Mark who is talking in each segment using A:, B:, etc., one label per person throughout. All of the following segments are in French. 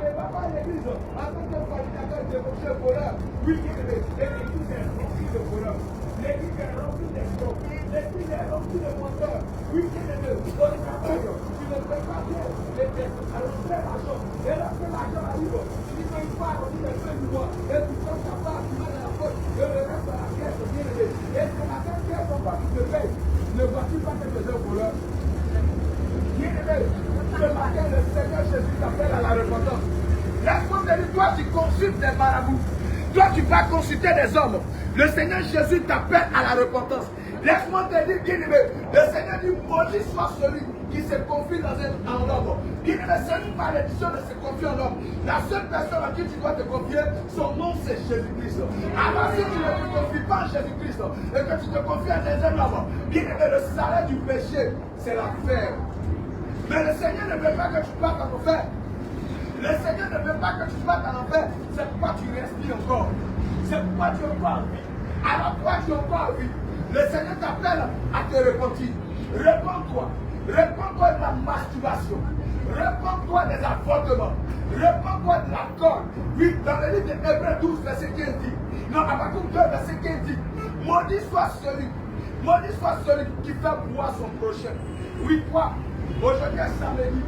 A: n'arrive pas à l'église en tant que fornicateur, débauché, voleur. Oui, bien-aimé, et l'église est remplie de voleurs. L'église est remplie d'escrocs. L'église est remplie de menteurs. Oui, bien-aimé, au travail, tu ne fais pas bien les tests. Alors, fais l'argent. Et lorsque l'argent arrive, tu dis qu'il faut arrondir les fins du mois. Et tu prends ta part, tu mets dans la poche. Et le reste dans la caisse, bien-aimé. Et ce matin, quel est ton pas qui te paye? Ne vois-tu pas que tu es un voleur? Bien-aimé, ce matin, le Seigneur Jésus t'appelle à la repentance. Laisse-moi te dire, toi, tu consultes des marabouts. Toi, tu vas consulter des hommes. Le Seigneur Jésus t'appelle à la repentance. Laisse-moi te dire, bien-aimé, le Seigneur dit, maudit soit celui qui se confie dans un homme. Bien-aimé, c'est une malédiction de se confier en homme. La seule personne à qui tu dois te confier, son nom c'est Jésus-Christ. Alors si tu ne te confies pas en Jésus-Christ et que tu te confies à des hommes, bien-aimé, le salaire du péché, c'est l'enfer. Mais le Seigneur ne veut pas que tu partes en enfer. Le Seigneur ne veut pas que tu partes en enfer. C'est pourquoi tu respires encore. C'est pourquoi tu es encore en vie. Alors toi, tu es encore en vie. Le Seigneur t'appelle à te repentir. Réponds-toi. Réponds-toi de la masturbation. Réponds-toi des avortements. Réponds-toi de la corde. Oui, dans le livre de Hébreux 12, verset 15 dit. Non, Habakkuk 2, verset 15 dit. Maudit soit celui qui fait boire son prochain. Oui, toi, aujourd'hui est samedi.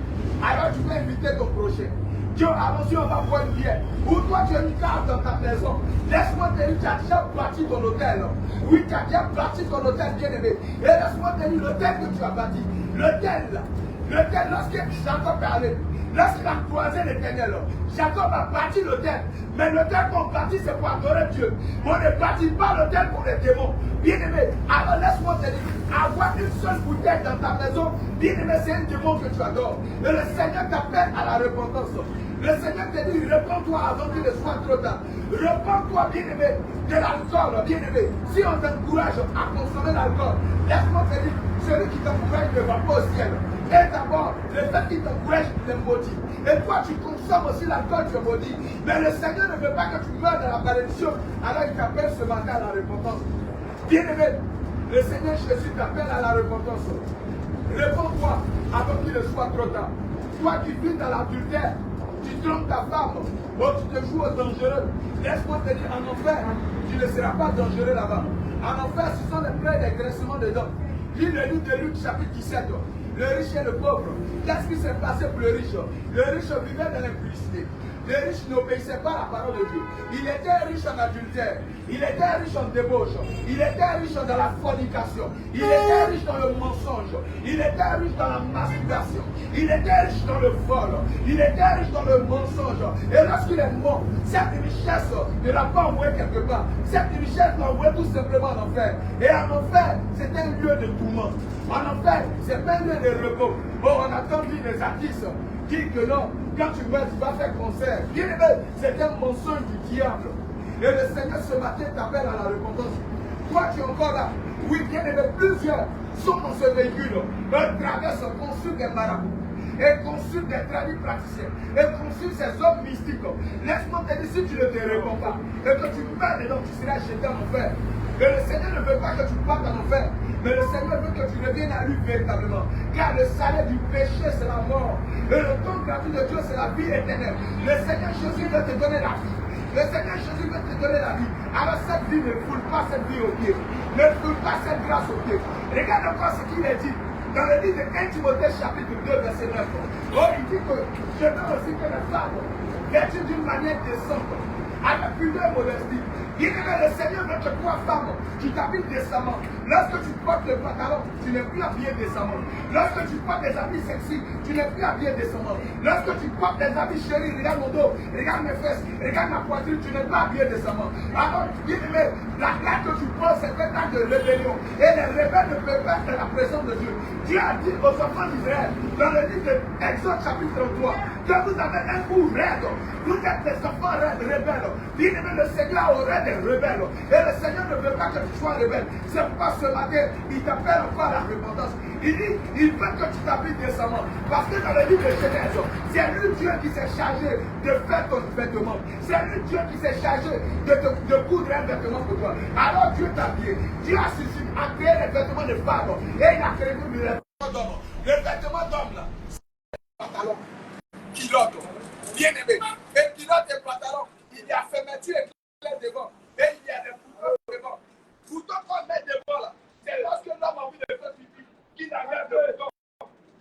A: Alors tu peux inviter ton prochain. Dieu, allons-y, on va boire une bière. Ou toi, tu as une carte dans ta maison. Laisse-moi te dire, tu as déjà bâti ton hôtel. Oui, tu as déjà bâti ton hôtel, bien-aimé. Et laisse-moi te dire, l'hôtel que tu as bâti. L'hôtel, lorsque Jacob est allé, lorsqu'il a croisé l'Éternel, Jacob a bâti l'hôtel. Mais l'hôtel qu'on bâtit, c'est pour adorer Dieu. On ne bâtit pas l'hôtel pour les démons. Bien-aimé, alors laisse-moi te dire, avoir une seule bouteille dans ta maison, bien-aimé, c'est un démon que tu adores. Et le Seigneur t'appelle à la repentance. Le Seigneur te dit, réponds-toi avant qu'il ne soit trop tard. Réponds-toi, bien-aimé, de l'alcool, bien-aimé. Si on t'encourage à consommer l'alcool, laisse-moi te dire, celui qui t'encourage ne va pas au ciel. Et d'abord, le fait qu'il t'encourage, il est maudit. Et toi, tu consommes aussi l'alcool, tu es maudit. Mais le Seigneur ne veut pas que tu meurs dans la malédiction. Alors il t'appelle ce matin à la repentance. Bien-aimé, le Seigneur Jésus t'appelle à la repentance. Réponds-toi avant qu'il ne soit trop tard. Toi qui vis dans l'adultère, tu trompes ta femme, donc tu te joues au dangereux. Laisse-moi te dire, en enfer, tu ne seras pas dangereux là-bas. En enfer, ce sont les plaies et les graissements des dents. Lis le livre de Luc, chapitre 17. Le riche et le pauvre. Qu'est-ce qui s'est passé pour le riche? Le riche vivait dans l'impudicité. Le riche n'obéissait pas à la parole de Dieu. Il était riche en adultère. Il était riche en débauche. Il était riche dans la fornication. Il était riche dans le mensonge. Il était riche dans la masturbation. Il était riche dans le vol. Il était riche dans le mensonge. Et lorsqu'il est mort, cette richesse ne l'a pas envoyé quelque part. Cette richesse l'a envoyé tout simplement en enfer. Et en enfer, c'est un lieu de tourment. En enfer, c'est pas un lieu de repos. Oh, on a entendu les artistes dire que non, quand tu meurs, tu vas faire concert. Bien aimé, c'est un mensonge du diable. Et le Seigneur ce matin t'appelle à la repentance. Toi, tu es encore là. Oui, bien aimé, plusieurs sont dans ce véhicule. Eux traversent, consultent des marabouts. Et consulte des tradis praticiens. Et consulte ces hommes mystiques. Laisse-moi te dire, si tu ne te réponds pas, et que tu meurs dedans, tu seras jeté en enfer. Et le Seigneur ne veut pas que tu partes en enfer. Mais le Seigneur veut que tu reviennes à lui véritablement. Car le salaire du péché, c'est la mort. Et le don gratuit de Dieu, c'est la vie éternelle. Le Seigneur Jésus veut te donner la vie. Le Seigneur Jésus veut te donner la vie. Alors cette vie ne foule pas cette vie au pied. Ne foule pas cette grâce au pied. Regarde encore ce qu'il est dit. Dans le livre de 1 Timothée chapitre 2 verset 9. Oh, il dit que je veux aussi que les femmes vêtues d'une manière décente, avec pudeur et modestie. Il dit que le Seigneur veut que toi, femme, tu t'habilles décemment. Lorsque tu portes le pantalon, tu n'es plus habillé décemment. Lorsque tu portes des habits sexy, tu n'es plus habillé décemment. Lorsque tu portes des habits chéris, regarde mon dos, regarde mes fesses, regarde ma poitrine, tu n'es pas habillé décemment. Alors, bien aimé, la claque que tu prends, c'est un acte de rébellion. Et les rebelles ne peuvent pas être la présence de Dieu. Dieu a dit aux enfants d'Israël, dans le livre d'Exode chapitre 33, que vous avez un goût raide. Vous êtes des enfants raides, rebelles. Bien aimé, le Seigneur aurait des rebelles. Et le Seigneur ne veut pas que tu sois rebelle. C'est pourquoi ce matin, il t'appelle encore à la repentance. Il dit, il veut que tu t'habilles décemment. Parce que dans le livre de Genèse, c'est lui Dieu qui s'est chargé de faire ton vêtement. C'est lui Dieu qui s'est chargé de coudre un vêtement pour toi. Alors Dieu t'a habillé. Dieu a créé les vêtements de femmes. Et il a créé les vêtements d'hommes. Les vêtements d'hommes là, c'est le pantalon, culotte. bien-aimé. Et puis dans tes pantalons, il y a fermeture et clair devant. Et il y a des boutons devant. Boutons qu'on met devant là. C'est lorsque l'homme a envie de faire pipi qu'il enlève le bouton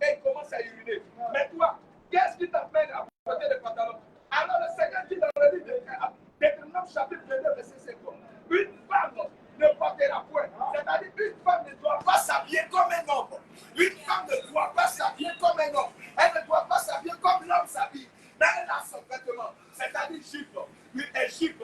A: et il commence à uriner. Mais toi, qu'est-ce qui t'amène à porter les pantalons? Alors le Seigneur dit dans le livre de Deutéronome chapitre 22, verset 50, une femme ne portera point. C'est-à-dire une femme ne doit pas s'habiller comme un homme. Une femme ne doit pas s'habiller comme un homme. Elle ne doit pas s'habiller comme l'homme s'habille. Mais elle a son vêtement, c'est-à-dire jupe. Elle jupe.